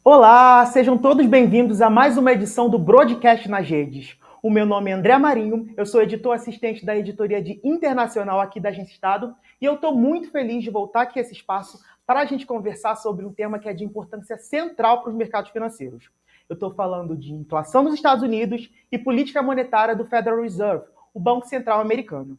Olá, sejam todos bem-vindos a mais uma edição do Broadcast nas Redes. O meu nome é André Marinho, eu sou editor assistente da editoria de Internacional aqui da Agência Estado e eu estou muito feliz de voltar aqui a esse espaço para a gente conversar sobre um tema que é de importância central para os mercados financeiros. Eu estou falando de inflação nos Estados Unidos e política monetária do Federal Reserve, o Banco Central americano.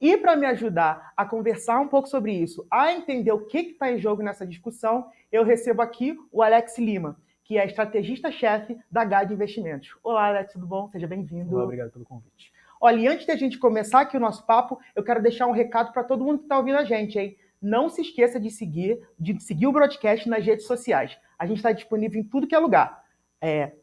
E para me ajudar a conversar um pouco sobre isso, a entender o que está em jogo nessa discussão, eu recebo aqui o Alex Lima, que é estrategista-chefe da GAD Investimentos. Olá, Alex, tudo bom? Seja Olá, bem-vindo. obrigado pelo convite. Olha, e antes de a gente começar aqui o nosso papo, eu quero deixar um recado para todo mundo que está ouvindo a gente, hein? Não se esqueça de seguir o broadcast nas redes sociais. A gente está disponível em tudo que é lugar.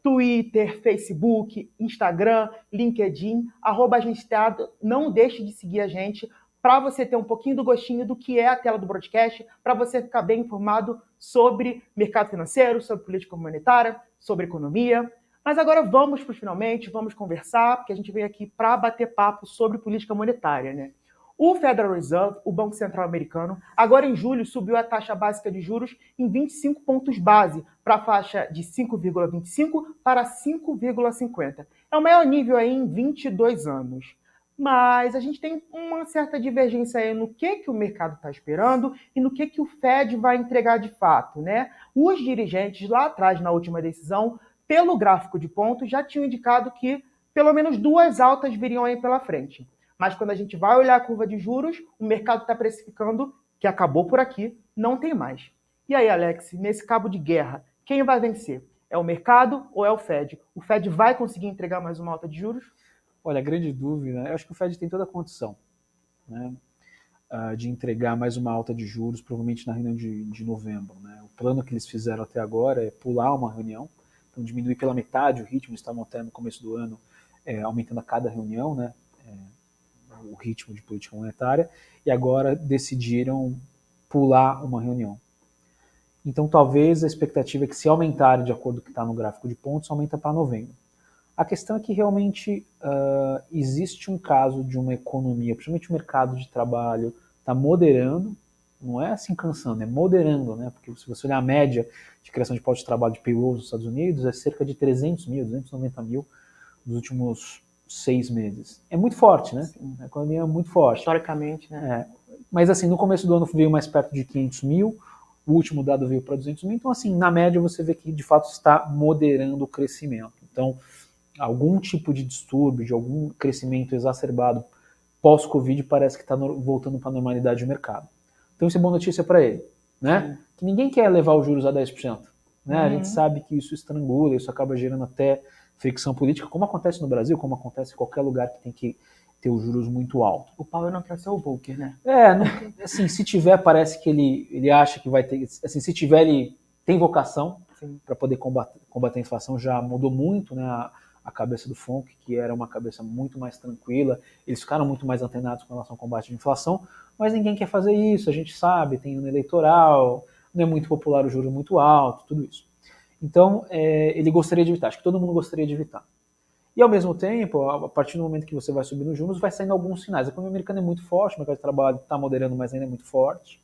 Twitter, Facebook, Instagram, LinkedIn, @agenciado. Não deixe de seguir a gente para você ter um pouquinho do gostinho do que é a tela do broadcast, para você ficar bem informado sobre mercado financeiro, sobre política monetária, sobre economia. Mas agora vamos para os finalmente, vamos conversar, porque a gente veio aqui para bater papo sobre política monetária, né? O Federal Reserve, o Banco Central americano, agora em julho subiu a taxa básica de juros em 25 pontos base, para a faixa de 5,25 para 5,50. É o maior nível aí em 22 anos. Mas a gente tem uma certa divergência aí no que o mercado está esperando e no que o Fed vai entregar de fato, né? Os dirigentes lá atrás, na última decisão, pelo gráfico de pontos, já tinham indicado que pelo menos duas altas viriam aí pela frente. Mas quando a gente vai olhar a curva de juros, o mercado está precificando que acabou por aqui, não tem mais. E aí, Alex, nesse cabo de guerra, quem vai vencer? É o mercado ou é o Fed? O Fed vai conseguir entregar mais uma alta de juros? Olha, a grande dúvida, eu acho que o Fed tem toda a condição, né, de entregar mais uma alta de juros, provavelmente na reunião de novembro. Né? O plano que eles fizeram até agora é pular uma reunião, então diminuir pela metade o ritmo, eles estavam até no começo do ano aumentando a cada reunião, né, o ritmo de política monetária, e agora decidiram pular uma reunião. Então talvez a expectativa é que se aumentarem de acordo com o que está no gráfico de pontos, aumenta para novembro. A questão é que realmente existe um caso de uma economia, principalmente o mercado de trabalho, está moderando, não é assim cansando, é moderando, né? Porque se você olhar a média de criação de postos de trabalho de payroll nos Estados Unidos, é cerca de 300 mil, 290 mil nos últimos 6 meses. É muito forte, né? Sim. A economia é muito forte. Historicamente, né? Mas assim, no começo do ano veio mais perto de 500 mil, o último dado veio para 200 mil, então assim, na média você vê que de fato está moderando o crescimento. Então, algum tipo de distúrbio, de algum crescimento exacerbado pós-Covid parece que está voltando para a normalidade do mercado. Então isso é boa notícia para ele, né? Que ninguém quer levar os juros a 10%. Né? A gente sabe que isso estrangula, isso acaba gerando até fricção política, como acontece no Brasil, como acontece em qualquer lugar que tem que ter os juros muito altos. O Powell não quer ser o Volcker, né? Assim, se tiver, parece que ele acha que vai ter. Assim, se tiver, ele tem vocação para poder combater a inflação. Já mudou muito, né? A cabeça do FONC, que era uma cabeça muito mais tranquila, eles ficaram muito mais antenados com relação ao combate à inflação, mas ninguém quer fazer isso, a gente sabe, tem ano eleitoral, não é muito popular o juro muito alto, tudo isso. Então, ele gostaria de evitar, acho que todo mundo gostaria de evitar. E ao mesmo tempo, a partir do momento que você vai subindo os juros, vai saindo alguns sinais. A economia americana é muito forte, o mercado de trabalho está moderando, mas ainda é muito forte.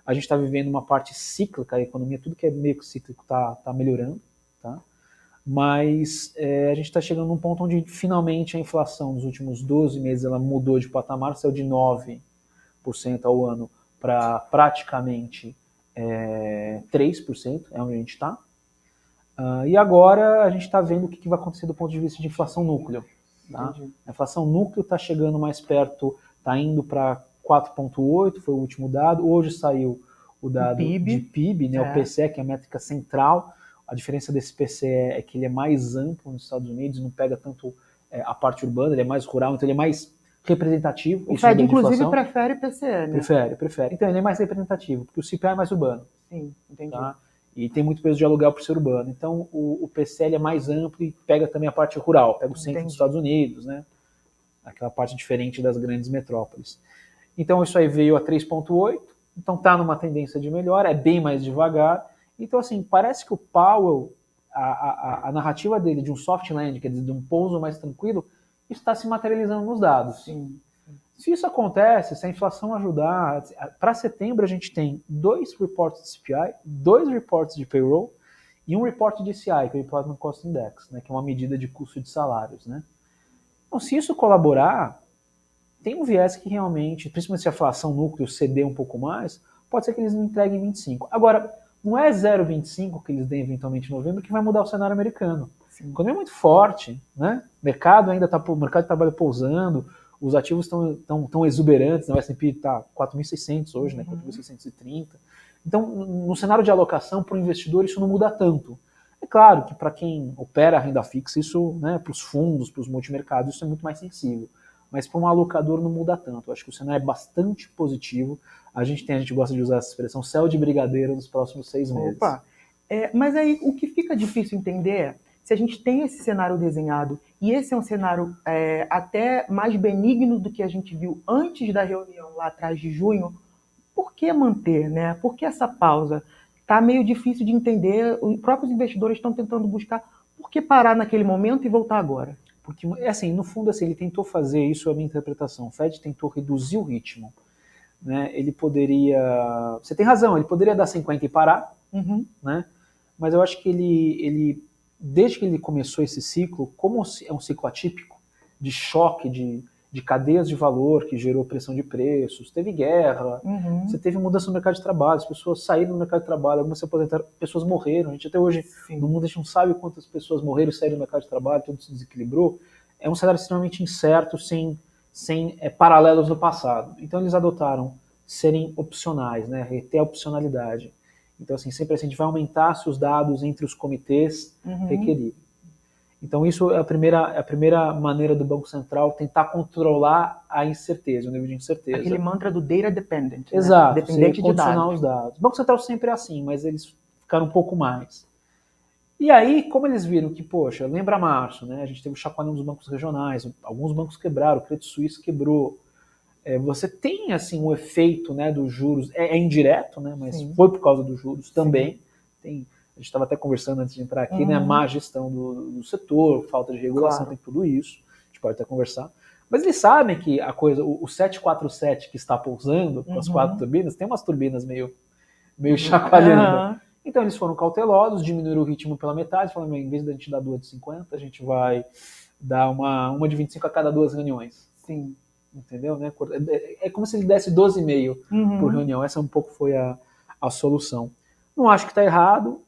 A gente está vivendo uma parte cíclica, a economia, tudo que é meio que cíclico está melhorando, tá? Mas a gente está chegando num ponto onde finalmente a inflação nos últimos 12 meses ela mudou de patamar, saiu de 9% ao ano para praticamente 3%, é onde a gente está. E agora a gente está vendo o que vai acontecer do ponto de vista de inflação núcleo. Tá? A inflação núcleo está chegando mais perto, está indo para 4,8, foi o último dado. Hoje saiu o dado de PIB, né, o PCE, que é a métrica central. A diferença desse PCE é que ele é mais amplo nos Estados Unidos, não pega tanto a parte urbana, ele é mais rural, então ele é mais representativo. O Fed, inclusive, prefere PCE, né? Prefere. Então ele é mais representativo, porque o CPI é mais urbano. Sim, entendi. Tá? E tem muito peso de aluguel por ser urbano. Então o PCL é mais amplo e pega também a parte rural, pega o centro dos Estados Unidos, né? Aquela parte diferente das grandes metrópoles. Então isso aí veio a 3,8, então está numa tendência de melhora, é bem mais devagar. Então assim, parece que o Powell, a narrativa dele de um soft landing, quer dizer, de um pouso mais tranquilo, está se materializando nos dados. Sim. Se isso acontece, se a inflação ajudar, para setembro a gente tem 2 reports de CPI, 2 reports de payroll e um report de CI, que é o Employment Cost Index, né, que é uma medida de custo de salários. Né? Então, se isso colaborar, tem um viés que realmente, principalmente se a inflação núcleo ceder um pouco mais, pode ser que eles não entreguem 25. Agora, não é 0,25 que eles deem eventualmente em novembro que vai mudar o cenário americano. Sim. Quando é muito forte, né? O mercado ainda está, o mercado de trabalho pousando, os ativos estão exuberantes, né? O S&P está 4.600 hoje, né? 4.630. Então, no cenário de alocação para o investidor, isso não muda tanto. É claro que para quem opera a renda fixa, isso, né, para os fundos, para os multimercados, isso é muito mais sensível. Mas para um alocador não muda tanto. Eu acho que o cenário é bastante positivo. A gente gosta de usar essa expressão, céu de brigadeiro nos próximos 6 meses. Opa! Mas aí o que fica difícil entender é, se a gente tem esse cenário desenhado, e esse é um cenário até mais benigno do que a gente viu antes da reunião lá atrás de junho, por que manter, né? Por que essa pausa? Está meio difícil de entender, os próprios investidores estão tentando buscar por que parar naquele momento e voltar agora. Porque, assim, no fundo, assim, ele tentou fazer, isso é a minha interpretação, o Fed tentou reduzir o ritmo. Né? Ele poderia... Você tem razão, ele poderia dar 50 e parar, né? Mas eu acho que ele, desde que ele começou esse ciclo, como é um ciclo atípico, de choque, de cadeias de valor que gerou pressão de preços, teve guerra, você teve mudança no mercado de trabalho, as pessoas saíram do mercado de trabalho, algumas se aposentaram, pessoas morreram, a gente até hoje, no mundo, a gente não sabe quantas pessoas morreram e saíram do mercado de trabalho, tudo se desequilibrou. É um cenário extremamente incerto, sem paralelos do passado. Então eles adotaram serem opcionais, né, reter a opcionalidade. Então, assim, sempre assim, a gente vai aumentar se os dados entre os comitês requerirem. Então, isso é a primeira maneira do Banco Central tentar controlar a incerteza, o nível de incerteza. Aquele mantra do data dependent. Exato, né? Dependente de dados. os dados. O Banco Central sempre é assim, mas eles ficaram um pouco mais. E aí, como eles viram que, poxa, lembra março, né? A gente teve o chacoalhão dos bancos regionais, alguns bancos quebraram, o Credit Suisse quebrou. Você tem, assim, um efeito, né, dos juros, é indireto, né, mas foi por causa dos juros também. A gente estava até conversando antes de entrar aqui, né, a má gestão do setor, falta de regulação, tem tudo isso, a gente pode até conversar. Mas eles sabem que a coisa, o 747 que está pousando, com as 4 turbinas, tem umas turbinas meio chacoalhando. Então eles foram cautelosos, diminuíram o ritmo pela metade, falaram, em vez de a gente dar 2 de 50, a gente vai dar uma de 25 a cada 2 reuniões. Sim. Entendeu? Né? É como se ele desse 12,5 por reunião. Essa um pouco foi a solução. Não acho que está errado.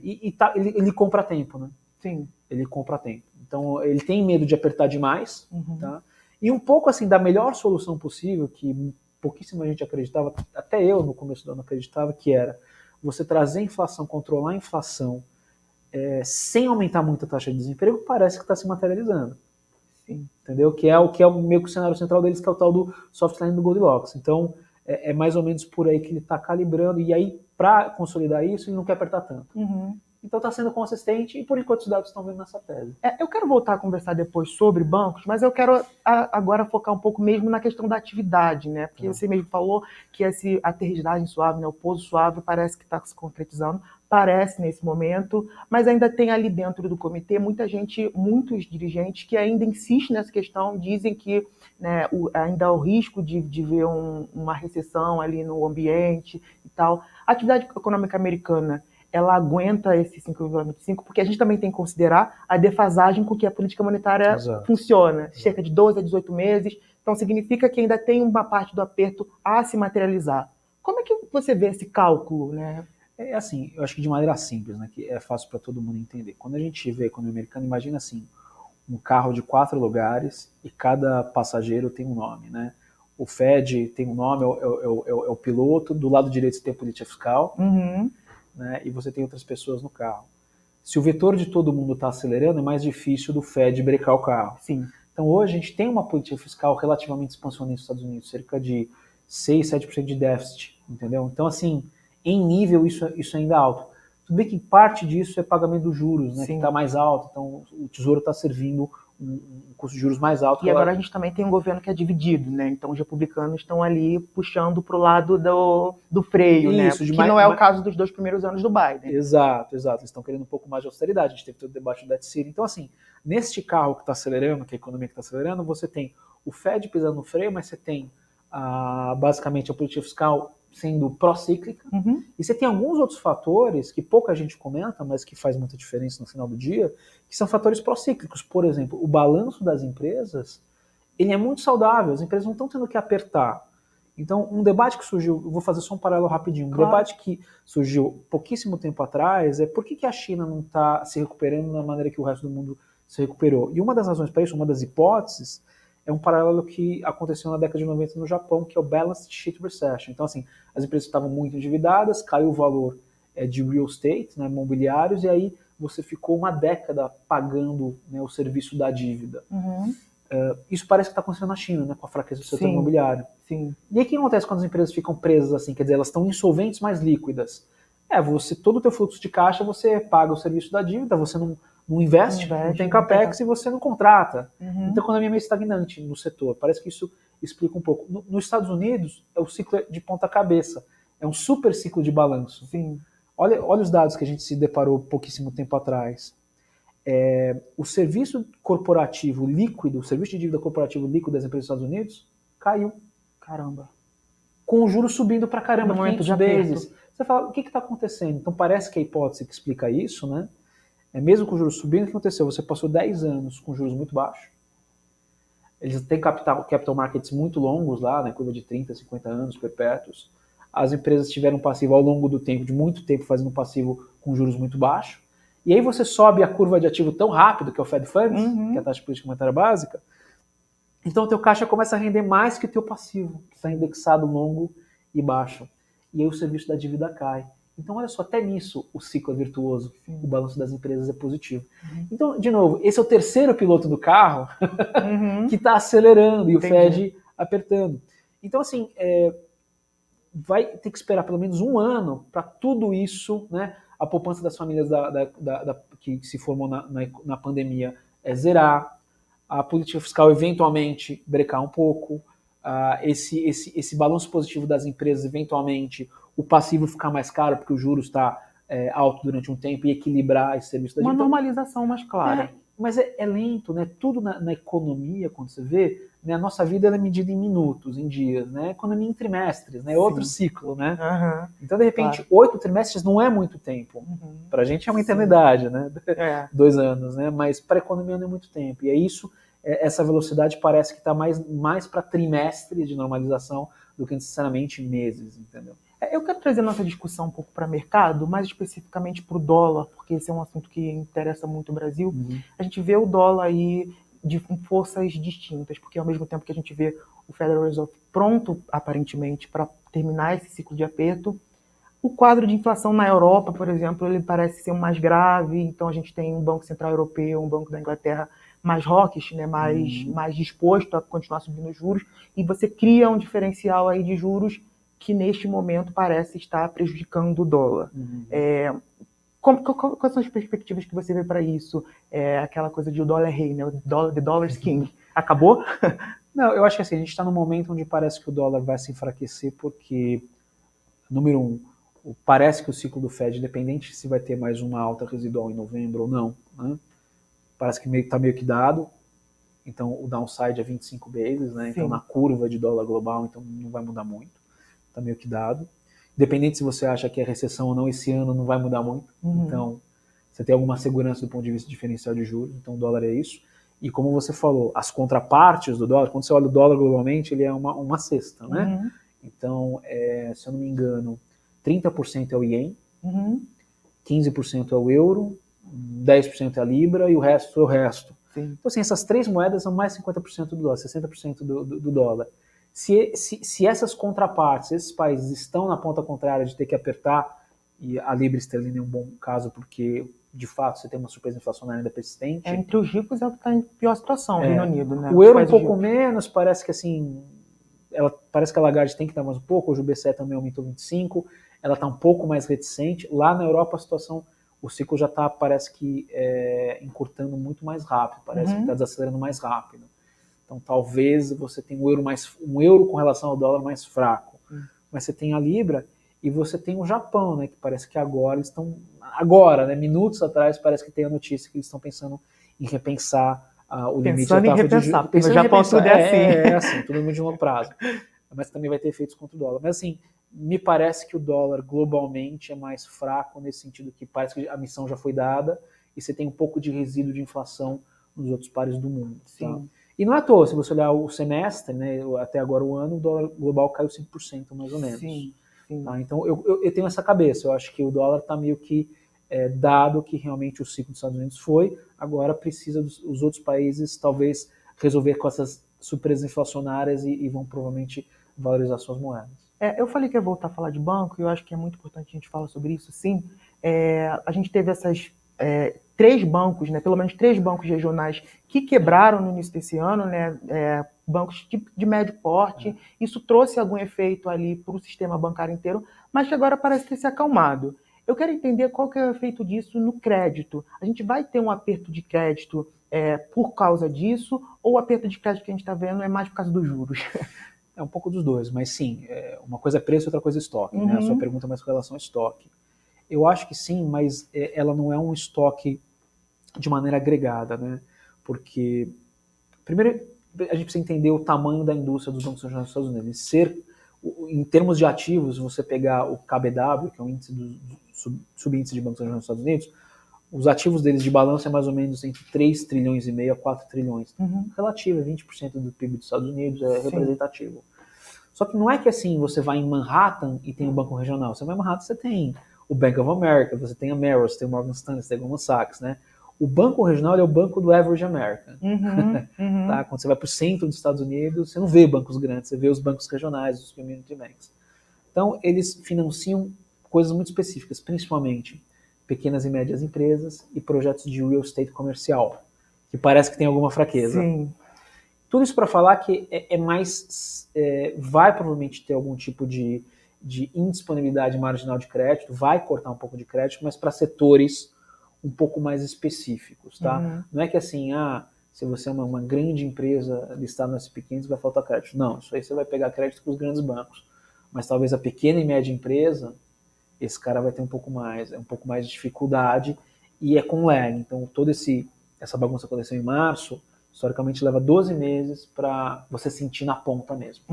Ele compra tempo, né? Sim. Ele compra tempo. Então, ele tem medo de apertar demais. Tá? E um pouco assim da melhor solução possível, que pouquíssima gente acreditava, até eu no começo do ano acreditava, que era você trazer a inflação, controlar a inflação, sem aumentar muito a taxa de desemprego, parece que está se materializando. Entendeu? Que é o meio que o cenário central deles, que é o tal do soft line do Goldilocks. Então, é mais ou menos por aí que ele está calibrando, e aí, para consolidar isso, ele não quer apertar tanto. Então, está sendo consistente, e por enquanto os dados estão vindo nessa tese. Eu quero voltar a conversar depois sobre bancos, mas eu quero agora focar um pouco mesmo na questão da atividade, né? Porque você mesmo falou que essa aterrissagem suave, né, o pouso suave, parece que está se concretizando. Parece nesse momento, mas ainda tem ali dentro do comitê muitos dirigentes que ainda insistem nessa questão, dizem que, né, ainda há o risco de ver uma recessão ali no ambiente e tal. A atividade econômica americana, ela aguenta esse 5,25, porque a gente também tem que considerar a defasagem com que a política monetária funciona, cerca de 12 a 18 meses, então significa que ainda tem uma parte do aperto a se materializar. Como é que você vê esse cálculo, né? É assim, eu acho que de maneira simples, né, que é fácil para todo mundo entender. Quando a gente vê a economia americana, imagina assim, um carro de 4 lugares e cada passageiro tem um nome, né? O Fed tem um nome, é o piloto, do lado direito você tem a política fiscal, né, e você tem outras pessoas no carro. Se o vetor de todo mundo está acelerando, é mais difícil do Fed brecar o carro. Sim. Então hoje a gente tem uma política fiscal relativamente expansionista nos Estados Unidos, cerca de 6, 7% de déficit, entendeu? Então assim, em nível isso ainda é alto. Tudo bem que parte disso é pagamento dos juros, né, que está mais alto, então o Tesouro está servindo um custo de juros mais alto. E agora a gente também tem um governo que é dividido, né? Então os republicanos estão ali puxando para o lado do freio, né? Que não é o caso dos 2 primeiros anos do Biden. Exato. Eles estão querendo um pouco mais de austeridade, a gente teve todo o debate do debt ceiling. Então assim, neste carro que está acelerando, que a economia que está acelerando, você tem o Fed pisando no freio, mas você tem basicamente a política fiscal sendo pró-cíclica, e você tem alguns outros fatores que pouca gente comenta, mas que faz muita diferença no final do dia, que são fatores pró-cíclicos. Por exemplo, o balanço das empresas, ele é muito saudável, as empresas não estão tendo que apertar. Então, um debate que surgiu, eu vou fazer só um paralelo rapidinho, um debate que surgiu pouquíssimo tempo atrás é por que a China não está se recuperando da maneira que o resto do mundo se recuperou. E uma das razões para isso, uma das hipóteses, é um paralelo que aconteceu na década de 90 no Japão, que é o Balance Sheet Recession. Então, assim, as empresas estavam muito endividadas, caiu o valor de real estate, né, imobiliários, e aí você ficou uma década pagando, né, o serviço da dívida. Isso parece que está acontecendo na China, né, com a fraqueza do setor imobiliário. Sim. E aí o que acontece quando as empresas ficam presas assim? Quer dizer, elas estão insolventes, mas líquidas. Todo o teu fluxo de caixa, você paga o serviço da dívida, você não investe, não tem capex e você não contrata. Então a economia é meio estagnante no setor. Parece que isso explica um pouco. Nos Estados Unidos, o ciclo é de ponta cabeça. É um super ciclo de balanço. Sim. Olha os dados que a gente se deparou pouquíssimo tempo atrás. O serviço corporativo líquido, o serviço de dívida corporativo líquido das empresas dos Estados Unidos, caiu. Caramba. Com o juro subindo pra caramba, No momento 500 de vezes. Você fala, o que está acontecendo? Então parece que a hipótese que explica isso, né? Mesmo com o juro subindo, o que aconteceu? Você passou 10 anos com juros muito baixos. Eles têm capital markets muito longos lá, né? Curva de 30, 50 anos perpétuos. As empresas tiveram um passivo ao longo do tempo, de muito tempo, fazendo um passivo com juros muito baixos. E aí você sobe a curva de ativo tão rápido, que é o Fed Funds, que é a taxa política monetária básica. Então o teu caixa começa a render mais que o teu passivo, que está indexado longo e baixo. E aí o serviço da dívida cai. Então olha só, até nisso o ciclo é virtuoso, o balanço das empresas é positivo. Então, de novo, esse é o terceiro piloto do carro que está acelerando e o Fed apertando. Então assim, vai ter que esperar pelo menos um ano para tudo isso, né? A poupança das famílias que se formou na pandemia zerar, a política fiscal eventualmente brecar um pouco, esse balanço positivo das empresas, eventualmente, o passivo ficar mais caro porque o juros está alto durante um tempo e equilibrar esse serviço da dívida. Uma normalização mais clara. Mas é lento, né? Tudo na economia, quando você vê, né, a nossa vida ela é medida em minutos, em dias, né? A economia em trimestres, né? Outro ciclo, né? Então, de repente, 8 trimestres não é muito tempo. Para a gente é uma eternidade, né? 2 anos, né? Mas para a economia não é muito tempo. E é isso, essa velocidade parece que está mais para trimestres de normalização do que necessariamente meses, entendeu? Eu quero trazer nossa discussão um pouco para mercado, mais especificamente para o dólar, porque esse é um assunto que interessa muito o Brasil. A gente vê o dólar aí de forças distintas, porque ao mesmo tempo que a gente vê o Federal Reserve pronto, aparentemente, para terminar esse ciclo de aperto, o quadro de inflação na Europa, por exemplo, ele parece ser o mais grave. Então a gente tem um Banco Central Europeu, um Banco da Inglaterra mais hawkish, né, mais disposto a continuar subindo os juros, e você cria um diferencial aí de juros que neste momento parece estar prejudicando o dólar. Quais são as perspectivas que você vê para isso? Aquela coisa de o dólar é rei, né? The dollar's king. Acabou? Não, eu acho que assim, a gente está num momento onde parece que o dólar vai se enfraquecer porque, número um, parece que o ciclo do Fed, independente se vai ter mais uma alta residual em novembro ou não, né? Parece que está meio que dado. Então o downside é 25 bases, né? Então na curva de dólar global, então não vai mudar muito. Está meio que dado. Independente se você acha que é recessão ou não, esse ano não vai mudar muito. Então, você tem alguma segurança do ponto de vista diferencial de juros. Então, o dólar é isso. E como você falou, as contrapartes do dólar, quando você olha o dólar globalmente, ele é uma cesta, né? Então, se eu não me engano, 30% é o ien, 15% é o euro, 10% é a libra e o resto é o resto. Então, assim, essas três moedas são mais 50% do dólar, 60% do dólar. Se essas contrapartes, esses países estão na ponta contrária de ter que apertar, e a libra esterlina é um bom caso porque, de fato, você tem uma surpresa inflacionária ainda persistente. Entre os ricos é o que está em pior situação, o Reino Unido, né? O euro um pouco menos, parece que assim, parece que a Lagarde tem que dar mais um pouco, hoje o BCE também aumentou 25, ela está um pouco mais reticente. Lá na Europa a situação, o ciclo já está, parece que encurtando muito mais rápido, parece que está desacelerando mais rápido. Então talvez você tenha um euro com relação ao dólar mais fraco. Mas você tem a libra e você tem o Japão, né, que parece que agora né, minutos atrás, parece que tem a notícia que eles estão pensando em repensar o limite da taxa de juros. Pensando em Japão tudo é assim. Assim, tudo muito de longo prazo. Mas também vai ter efeitos contra o dólar. Mas assim, me parece que o dólar globalmente é mais fraco nesse sentido que parece que a missão já foi dada e você tem um pouco de resíduo de inflação nos outros pares do mundo. Tá? E não é à toa, se você olhar o semestre, né, até agora o ano, o dólar global caiu 5% mais ou menos. Sim. Tá? Então eu tenho essa cabeça, eu acho que o dólar está meio que dado que realmente o ciclo dos Estados Unidos foi, agora precisa os outros países talvez resolver com essas surpresas inflacionárias e vão provavelmente valorizar suas moedas. Eu falei que ia voltar a falar de banco, e eu acho que é muito importante a gente falar sobre isso, sim. A gente teve essas 3 bancos, né, pelo menos 3 bancos regionais que quebraram no início desse ano, né, bancos de médio porte. Isso trouxe algum efeito ali para o sistema bancário inteiro, mas que agora parece ter se acalmado. Eu quero entender qual que é o efeito disso no crédito. A gente vai ter um aperto de crédito por causa disso, ou o aperto de crédito que a gente está vendo é mais por causa dos juros? É um pouco dos dois, mas sim, uma coisa é preço e outra coisa é estoque. Né? A sua pergunta é mais com relação ao estoque. Eu acho que sim, mas ela não é um estoque de maneira agregada, né? Porque, primeiro, a gente precisa entender o tamanho da indústria dos bancos regionais dos Estados Unidos. Em termos de ativos, você pegar o KBW, que é o índice subíndice de bancos regionais dos Estados Unidos, os ativos deles de balanço é mais ou menos entre 3 trilhões e meio a 4 trilhões. Relativo, 20% do PIB dos Estados Unidos é representativo. Só que não é que assim, você vai em Manhattan e tem um banco regional. Você vai em Manhattan, você tem o Bank of America, você tem a Merrill, você tem o Morgan Stanley, você tem o Goldman Sachs, né? O banco regional é o banco do average American. Tá? Quando você vai para o centro dos Estados Unidos, você não vê bancos grandes, você vê os bancos regionais, os community banks. Então, eles financiam coisas muito específicas, principalmente pequenas e médias empresas e projetos de real estate comercial, que parece que tem alguma fraqueza. Sim. Tudo isso para falar que vai provavelmente ter algum tipo de indisponibilidade marginal de crédito, vai cortar um pouco de crédito, mas para setores um pouco mais específicos, tá? Não é que assim, se você é uma grande empresa listada no S&P 500 vai faltar crédito. Não, isso aí você vai pegar crédito com os grandes bancos. Mas talvez a pequena e média empresa, esse cara vai ter um pouco mais de dificuldade e é com lag. Então, toda essa bagunça aconteceu em março, historicamente leva 12 meses para você sentir na ponta mesmo.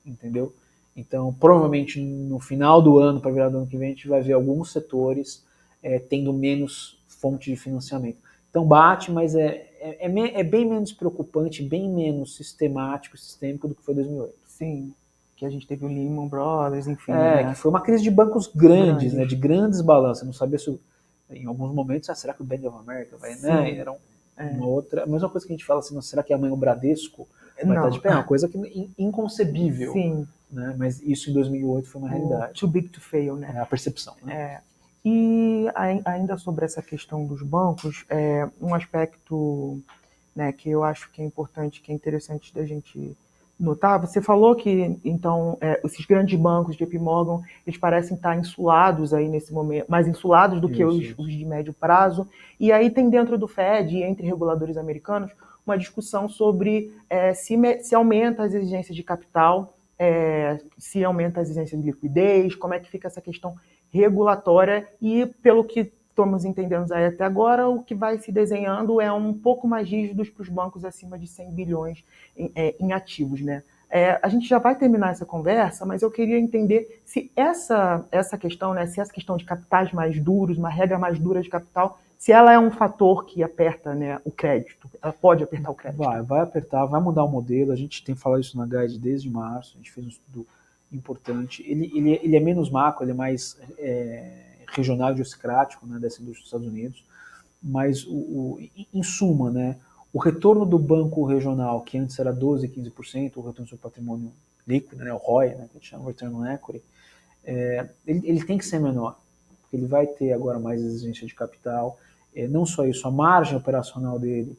Entendeu? Então, provavelmente no final do ano, para virar do ano que vem, a gente vai ver alguns setores tendo menos fonte de financiamento. Então bate, mas é bem menos preocupante, bem menos sistemático, sistêmico do que foi 2008. Sim, que a gente teve o Lehman Brothers, enfim. Né? Que foi uma crise de bancos grandes, né, de grandes balanços. Não sabia se, em alguns momentos, será que o Bank of America vai, né? Era uma outra, a mesma coisa que a gente fala assim, será que amanhã o Bradesco vai estar de pé? É uma coisa inconcebível. Sim. Né? Mas isso em 2008 foi uma realidade. Too big to fail, né? É a percepção. Né? E ainda sobre essa questão dos bancos, um aspecto, né, que eu acho que é importante, que é interessante da gente notar, você falou que, então, esses grandes bancos, JP Morgan, eles parecem estar insulados aí nesse momento, mais insulados do que os de médio prazo, e aí tem dentro do Fed, entre reguladores americanos, uma discussão sobre se aumenta as exigências de capital, se aumenta as exigências de liquidez, como é que fica essa questão regulatória, e pelo que estamos entendendo aí até agora, o que vai se desenhando é um pouco mais rígidos para os bancos acima de 100 bilhões em ativos, né? A gente já vai terminar essa conversa, mas eu queria entender se essa questão, né, se essa questão de capitais mais duros, uma regra mais dura de capital, se ela é um fator que aperta, né, o crédito, ela pode apertar o crédito. Vai apertar, vai mudar o modelo, a gente tem falado isso na Guide desde março, a gente fez um estudo importante, ele é menos macro, ele é mais regional e idiosincrático, né, dessa indústria dos Estados Unidos, mas em suma, né, o retorno do banco regional, que antes era 12%, 15%, o retorno do seu patrimônio líquido, né, o ROI, né, que a gente chama Return on Equity, ele tem que ser menor, porque ele vai ter agora mais exigência de capital, não só isso, a margem operacional dele,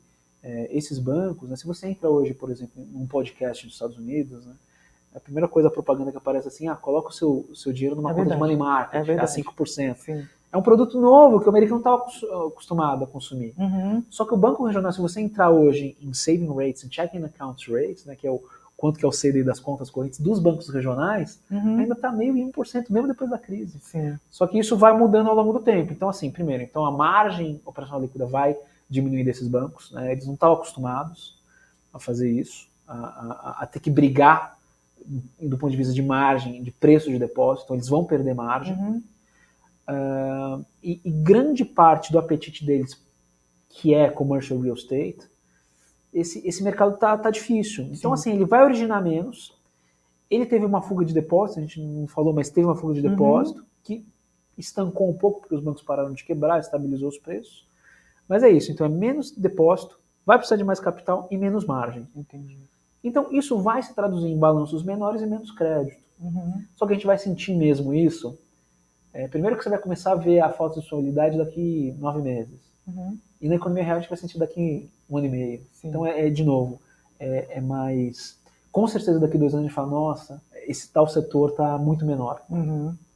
esses bancos, né, se você entra hoje, por exemplo, num podcast dos Estados Unidos, né, a primeira coisa, a propaganda que aparece assim, coloca o seu dinheiro numa conta de money market, a 5%. Sim. É um produto novo que o americano não estava acostumado a consumir. Só que o banco regional, se você entrar hoje em saving rates, em checking accounts rates, né, que é quanto que é o CDI das contas correntes dos bancos regionais, ainda está meio em 1%, mesmo depois da crise. Sim. Só que isso vai mudando ao longo do tempo. Então, assim, primeiro, a margem operacional líquida vai diminuir desses bancos, né, eles não estavam acostumados a fazer isso, a ter que brigar do ponto de vista de margem, de preço de depósito, então eles vão perder margem. Uhum. E grande parte do apetite deles, que é commercial real estate, esse mercado tá difícil. Então, Sim. assim, ele vai originar menos. Ele teve uma fuga de depósito, a gente não falou, mas teve uma fuga de depósito, que estancou um pouco, porque os bancos pararam de quebrar, estabilizou os preços. Mas é isso, então é menos depósito, vai precisar de mais capital e menos margem. Entendi. Então isso vai se traduzir em balanços menores e menos crédito. Só que a gente vai sentir mesmo isso. Primeiro que você vai começar a ver a falta de solubilidade daqui 9 meses. E na economia real a gente vai sentir daqui 1 ano e meio. Sim. Então de novo, é mais... Com certeza daqui 2 anos a gente fala, nossa, esse tal setor está muito menor.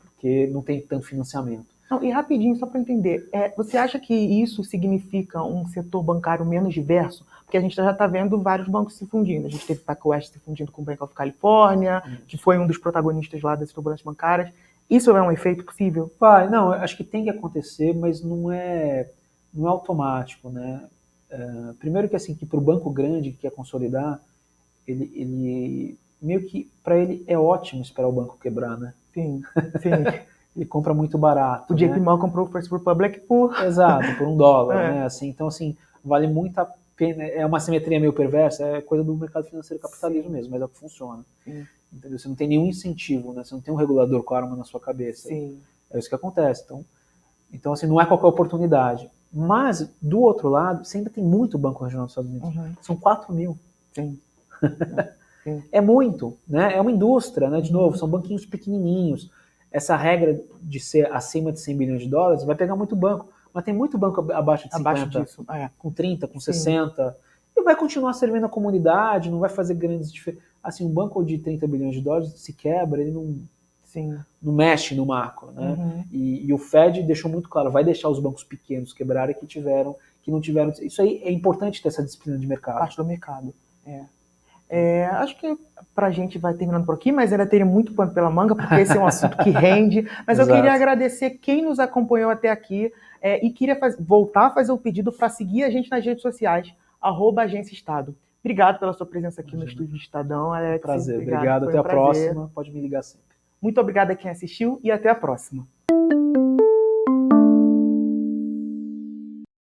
Porque não tem tanto financiamento. Não, e rapidinho, só para entender, você acha que isso significa um setor bancário menos diverso? Porque a gente já está vendo vários bancos se fundindo. A gente teve o PacWest se fundindo com o Bank of California, que foi um dos protagonistas lá das turbulências bancárias. Isso é um efeito possível? Não, eu acho que tem que acontecer, mas não é automático, né? Primeiro que assim, que para o banco grande que quer consolidar, ele meio que para ele é ótimo esperar o banco quebrar, né? Sim. Ele compra muito barato. O JP Morgan comprou o First Republic por... Exato, por $1, né? Assim, então, assim, vale muito a pena. É uma simetria meio perversa, é coisa do mercado financeiro capitalismo mesmo, mas é o que funciona. Entendeu? Você não tem nenhum incentivo, né? Você não tem um regulador com a arma na sua cabeça. Sim. É isso que acontece. Então, assim, não é qualquer oportunidade. Mas, do outro lado, você ainda tem muito banco regional nos Estados Unidos. São 4 mil. Sim. É muito, né? É uma indústria, né? De novo, são banquinhos pequenininhos. Essa regra de ser acima de $100 bilhões vai pegar muito banco. Mas tem muito banco abaixo de 50, Abaixo disso. com 30, com 60. E vai continuar servindo a comunidade, não vai fazer grandes diferenças. Assim, um banco de $30 bilhões se quebra, ele não mexe no macro, né? E o Fed deixou muito claro, vai deixar os bancos pequenos quebrarem que não tiveram. Isso aí é importante ter essa disciplina de mercado. Parte do mercado. Acho que pra gente vai terminando por aqui, mas ainda teria muito pano pela manga, porque esse é um assunto que rende. Mas eu queria agradecer quem nos acompanhou até aqui e queria voltar a fazer o pedido para seguir a gente nas redes sociais, @Agência Estado. Obrigado pela sua presença aqui no estúdio do Estadão, Alex. Prazer, obrigado. Até a próxima. Pode me ligar sempre. Muito obrigada a quem assistiu e até a próxima.